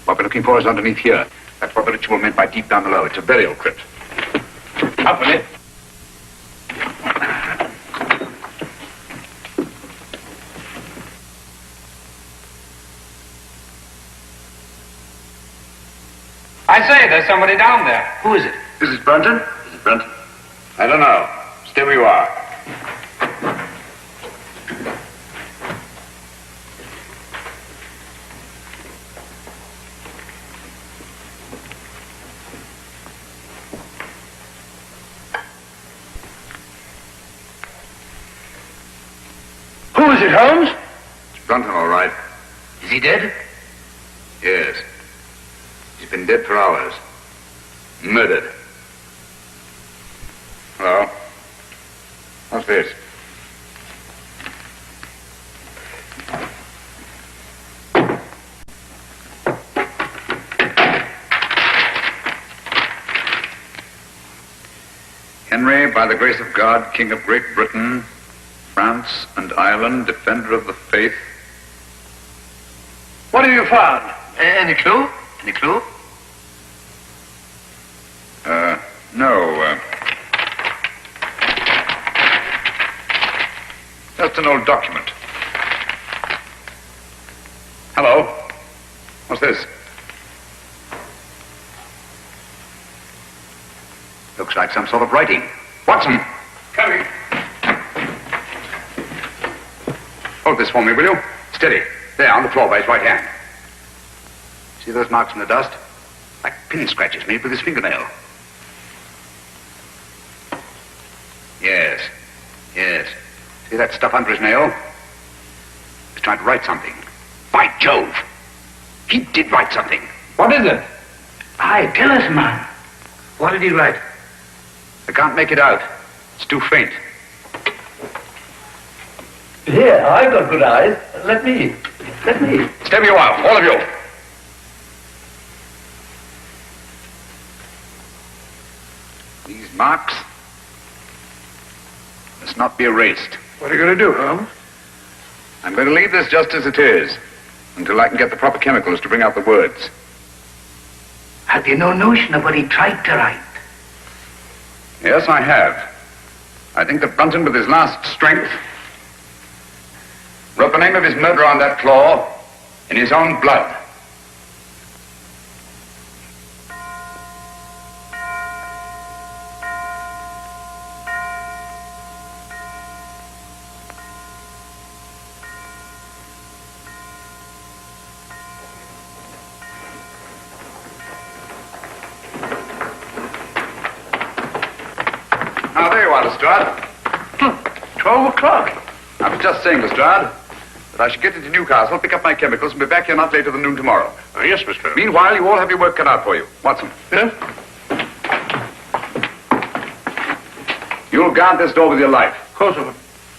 What we're looking for is underneath here. That's what the ritual meant by deep down below. It's a burial crypt. Up with it. I say, there's somebody down there. Who is it? This is Brunton? Is it Brunton? I don't know. Stay where you are. Who is it, Holmes? It's Brunton, all right. Is he dead? Yes. He's been dead for hours. Murdered. Hello? What's this? Henry, by the grace of God, King of Great Britain, France and Ireland, defender of the faith. What have you found? Any clue? Any clue? No. Just an old document. Hello? What's this? Looks like some sort of writing. Watson! Coming. Hold this for me, will you? Steady. There, on the floor by his right hand. See those marks in the dust? Like pin scratches made with his fingernail. Yes. Yes. See that stuff under his nail? He's trying to write something. By Jove! He did write something. What is it? Aye, tell us, man. What did he write? I can't make it out. It's too faint. Here, I've got good eyes. Let me. Stay where you are, all of you. These marks must not be erased. What are you going to do, Holmes? I'm going to leave this just as it is, until I can get the proper chemicals to bring out the words. Have you no notion of what he tried to write? Yes, I have. I think that Brunton, with his last strength, wrote the name of his murderer on that claw in his own blood. Now, there you are, Lestrade. 12 o'clock. I was just saying, Lestrade, that I should get into Newcastle, pick up my chemicals, and be back here not later than noon tomorrow. Yes, Mr. Holmes. Meanwhile, you all have your work cut out for you. Watson. Yes? You'll guard this door with your life. Of course, sir.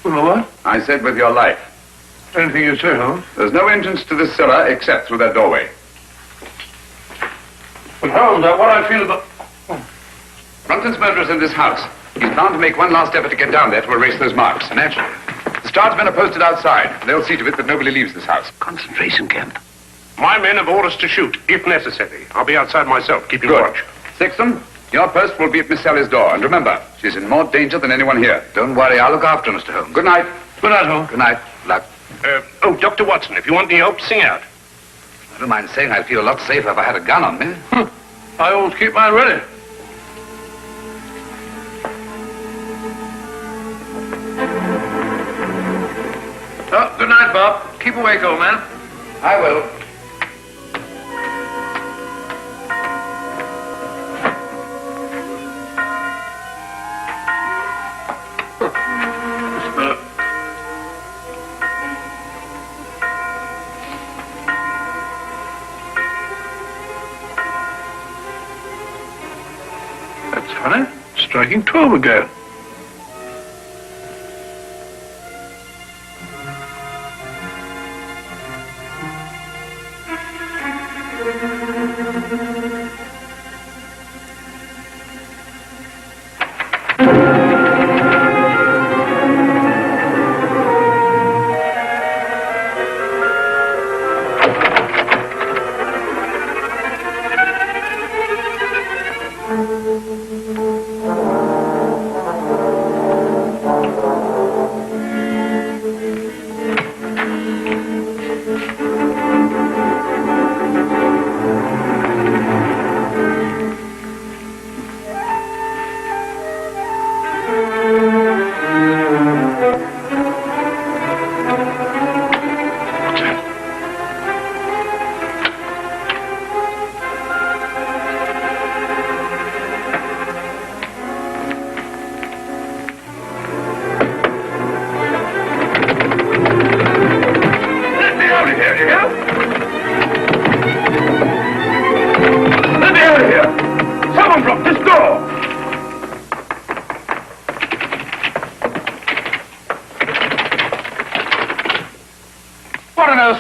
With my what? I said with your life. Anything you say, Holmes. There's no entrance to this cellar except through that doorway. But Holmes, what I feel about... Brunton's murderer's in this house. He's bound to make one last effort to get down there to erase those marks. Naturally. The Lestrade's men are posted outside. They'll see to it that nobody leaves this house. Concentration camp. My men have orders to shoot, if necessary. I'll be outside myself, keeping Good. watch. Sexton, your post will be at Miss Sally's door. And remember, she's in more danger than anyone here. Don't worry, I'll look after her, Mr. Holmes. Good night. Good night, Holmes. Good night. Luck. Dr. Watson, if you want any help, sing out. I don't mind saying I'd feel a lot safer if I had a gun on me. I always keep mine ready. Oh, good night, Bob. Keep awake, old man. I will. That's funny. Striking 12 again.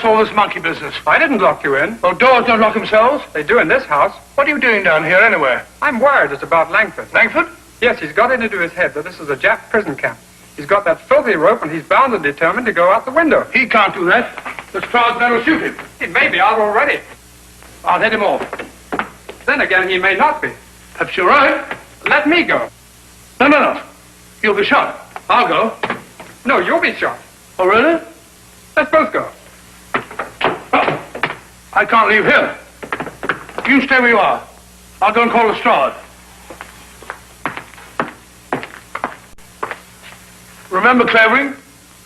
All this monkey business. I didn't lock you in. Well, doors don't lock themselves. They do in this house. What are you doing down here anyway? I'm wired. It's about Langford. Langford? Yes, he's got it into his head that this is a Jap prison camp. He's got that filthy rope, and he's bound and determined to go out the window. He can't do that. The Lestrade's men will shoot him. He may be out already. I'll head him off. Then again, he may not be. Perhaps you're right. Let me go. No. You'll be shot. I'll go. No, you'll be shot. Oh, really? Let's both go. I can't leave here. You stay where you are. I'll go and call Lestrade. Remember, Clavering,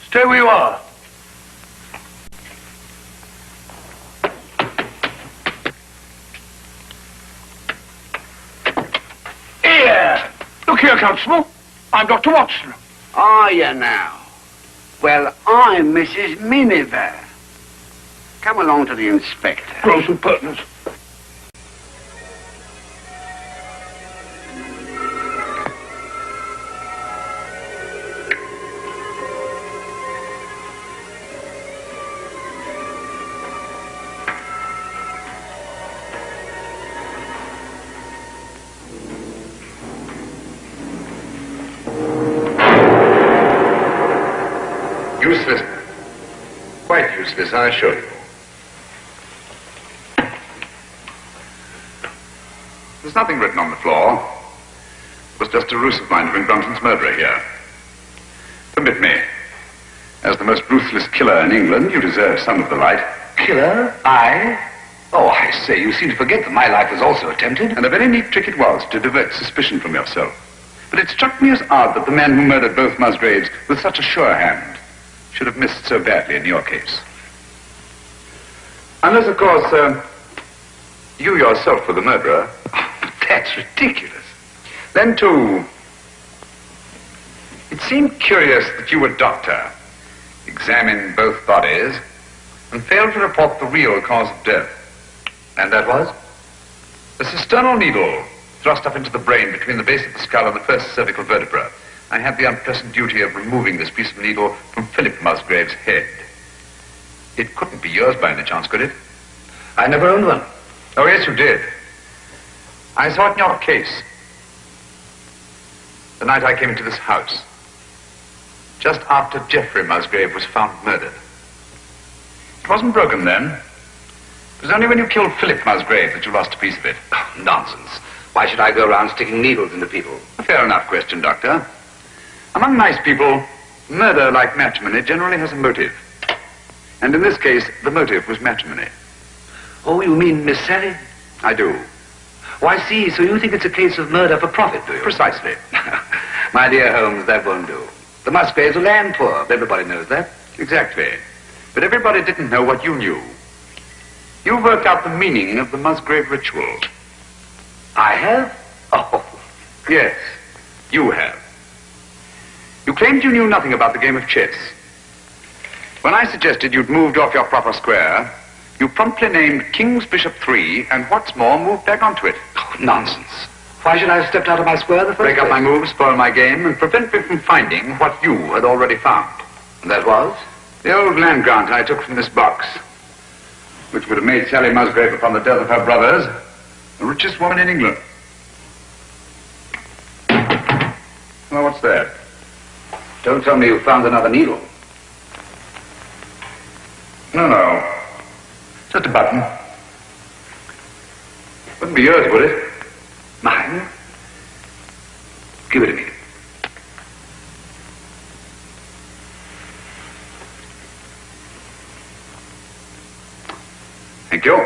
stay where you are. Look here, Constable. I'm Dr. Watson. Are you now? Well, I'm Mrs. Miniver. Come along to the inspector. Gross impertinence. Useless. Quite useless, I assure you. There's nothing written on the floor. It was just a ruse of mine to bring Brunton's murderer here. Permit me. As the most ruthless killer in England, you deserve some of the light. Killer? I? Oh, I say, you seem to forget that my life was also attempted. And a very neat trick it was to divert suspicion from yourself. But it struck me as odd that the man who murdered both Musgraves with such a sure hand should have missed so badly in your case. Unless, of course, you yourself were the murderer. That's ridiculous. Then, too, it seemed curious that you, a doctor, examined both bodies and failed to report the real cause of death. And that was? A cisternal needle thrust up into the brain between the base of the skull and the first cervical vertebra. I had the unpleasant duty of removing this piece of needle from Philip Musgrave's head. It couldn't be yours by any chance, could it? I never owned one. Oh, yes, you did. I saw it in your case. The night I came into this house. Just after Geoffrey Musgrave was found murdered. It wasn't broken then. It was only when you killed Philip Musgrave that you lost a piece of it. Oh, nonsense. Why should I go around sticking needles into people? A fair enough question, Doctor. Among nice people, murder, like matrimony, generally has a motive. And in this case, the motive was matrimony. Oh, you mean Miss Sally? I do. Why, see, so you think it's a case of murder for profit, do you? Precisely. My dear Holmes, that won't do. The Musgraves are land poor. Everybody knows that. Exactly. But everybody didn't know what you knew. You worked out the meaning of the Musgrave ritual. I have? Oh. Yes, you have. You claimed you knew nothing about the game of chess. When I suggested you'd moved off your proper square, you promptly named King's Bishop 3, and what's more, moved back onto it. Oh, nonsense. Why should I have stepped out of my square in the first Break up place? my moves, spoil my game, and prevent me from finding what you had already found. And that was? The old land grant I took from this box, which would have made Sally Musgrave, upon the death of her brothers, the richest woman in England. Well, what's that? Don't tell me you found another needle. No. Just a button. Wouldn't be yours, would it? Mine? Give it to me. Thank you.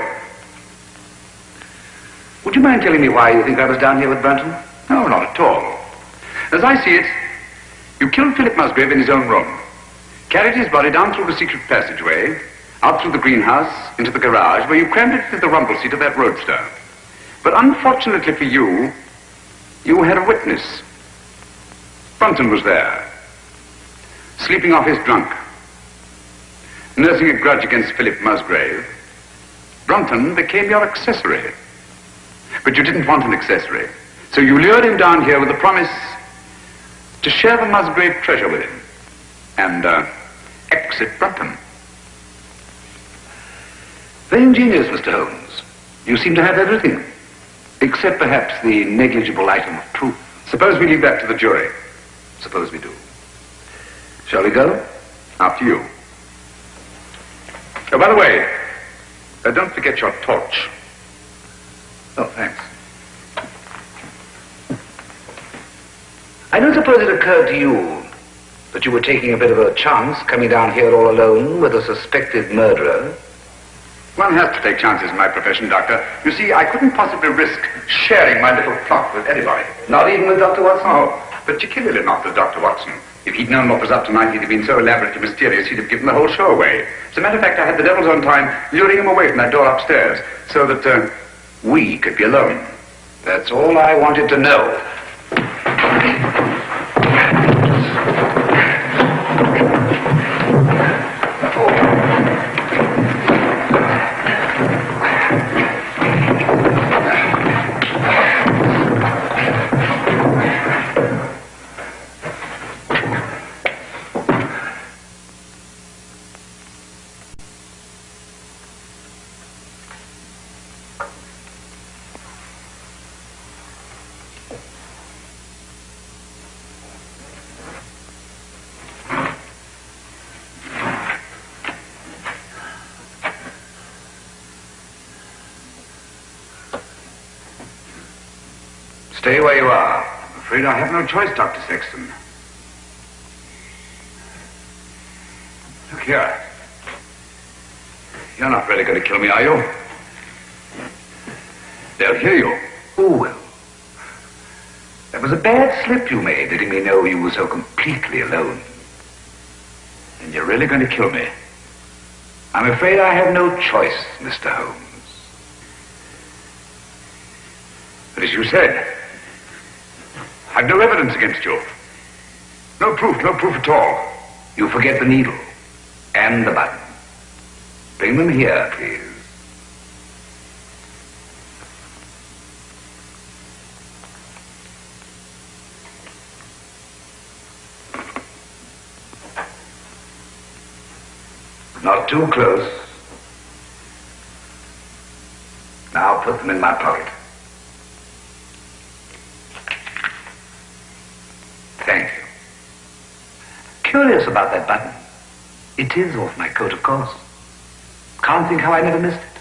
Would you mind telling me why you think I was down here with Brunton? No, not at all. As I see it, you killed Philip Musgrave in his own room, carried his body down through the secret passageway, out through the greenhouse, into the garage, where you crammed it into the rumble seat of that roadster. But unfortunately for you, you had a witness. Brunton was there, sleeping off his drunk, nursing a grudge against Philip Musgrave. Brunton became your accessory. But you didn't want an accessory, so you lured him down here with the promise to share the Musgrave treasure with him and exit Brunton. Very ingenious, Mr. Holmes. You seem to have everything, except perhaps the negligible item of truth. Suppose we leave that to the jury. Suppose we do. Shall we go? After you. Oh, by the way, don't forget your torch. Oh, thanks. I don't suppose it occurred to you that you were taking a bit of a chance coming down here all alone with a suspected murderer. One has to take chances in my profession, Doctor. You see, I couldn't possibly risk sharing my little plot with anybody. Not even with Dr. Watson? Oh, particularly not with Dr. Watson. If he'd known what was up tonight, he'd have been so elaborately mysterious, he'd have given the whole show away. As a matter of fact, I had the devil's own time luring him away from that door upstairs so that we could be alone. That's all I wanted to know. Stay where you are. I'm afraid I have no choice, Dr. Sexton. Look here. You're not really going to kill me, are you? They'll hear you. Oh, well. That was a bad slip you made, letting me know you were so completely alone. And you're really going to kill me. I'm afraid I have no choice, Mr. Holmes. But as you said, I've no evidence against you. No proof at all. You forget the needle and the button. Bring them here, please. Not too close. Now put them in my pocket. Thank you. Curious about that button. It is off my coat, of course. Can't think how I never missed it.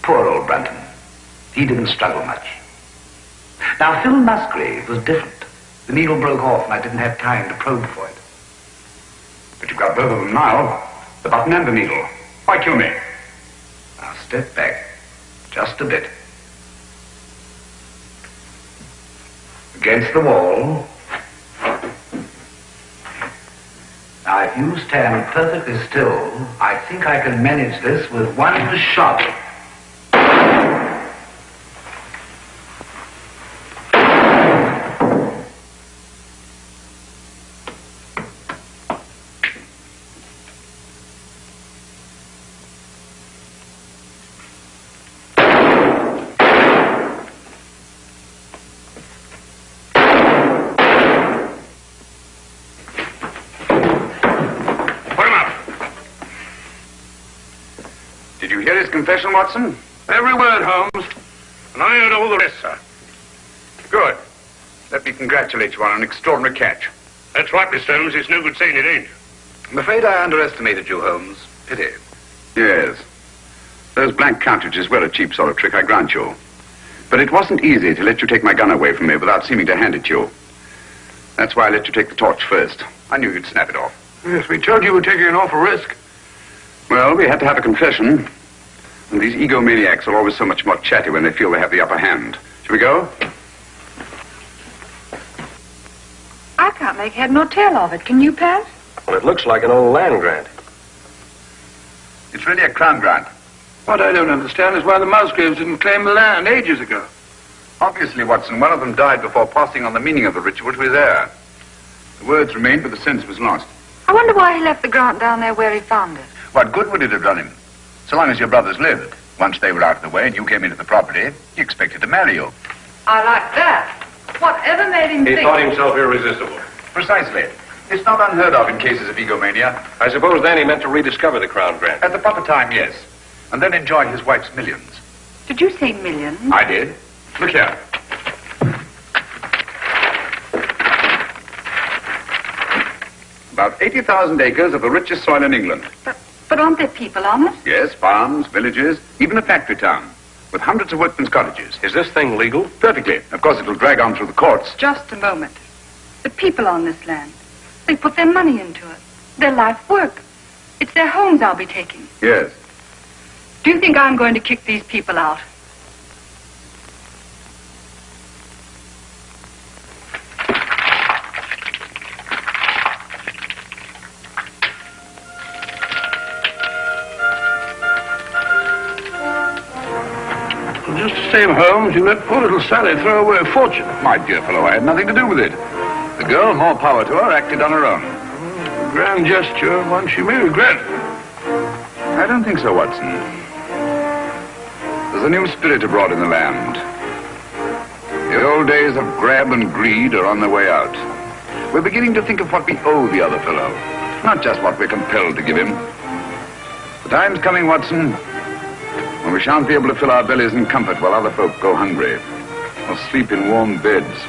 Poor old Brunton. He didn't struggle much. Now, Phil Musgrave was different. The needle broke off and I didn't have time to probe for it. But you've got both of them now. The button and the needle. Why kill me? Now step back. Just a bit. Against the wall. Now, if you stand perfectly still, I think I can manage this with one shot. Confession, Watson? Every word, Holmes. And I heard all the rest, sir. Good. Let me congratulate you on an extraordinary catch. That's right, Mr. Holmes. It's no good saying it ain't. I'm afraid I underestimated you, Holmes. Pity. Yes. Those blank cartridges were a cheap sort of trick, I grant you. But it wasn't easy to let you take my gun away from me without seeming to hand it to you. That's why I let you take the torch first. I knew you'd snap it off. Yes, we told you we were taking an awful risk. Well, we had to have a confession. And these egomaniacs are always so much more chatty when they feel they have the upper hand. Shall we go? I can't make head nor tail of it. Can you, Pat? Well, it looks like an old land grant. It's really a crown grant. What I don't understand is why the Musgraves didn't claim the land ages ago. Obviously, Watson, one of them died before passing on the meaning of the ritual to his heir. The words remained, but the sense was lost. I wonder why he left the grant down there where he found it. What good would it have done him? So long as your brothers lived. Once they were out of the way and you came into the property, he expected to marry you. I like that. Whatever made him He think... thought himself irresistible. Precisely. It's not unheard of in cases of egomania. I suppose then he meant to rediscover the crown grant. At the proper time, yes. And then enjoy his wife's millions. Did you say millions? I did. Look here. About 80,000 acres of the richest soil in England. But aren't there people on it? Yes, farms, villages, even a factory town, with hundreds of workmen's cottages. Is this thing legal? Perfectly. Of course, it'll drag on through the courts. Just a moment. The people on this land, they put their money into it. Their life work. It's their homes I'll be taking. Yes. Do you think I'm going to kick these people out? Just a same Holmes who let poor little Sally throw away a fortune. My dear fellow, I had nothing to do with it. The girl, more power to her, acted on her own. A grand gesture, one she may regret. I don't think so, Watson. There's a new spirit abroad in the land. The old days of grab and greed are on their way out. We're beginning to think of what we owe the other fellow, not just what we're compelled to give him. The time's coming, Watson, when we shan't be able to fill our bellies in comfort while other folk go hungry, or sleep in warm beds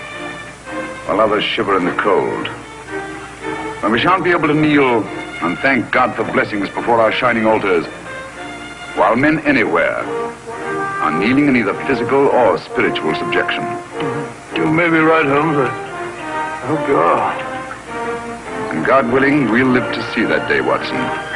while others shiver in the cold. When we shan't be able to kneel and thank God for blessings before our shining altars, while men anywhere are kneeling in either physical or spiritual subjection. You may be right, Holmes. Oh, God. And God willing, we'll live to see that day, Watson.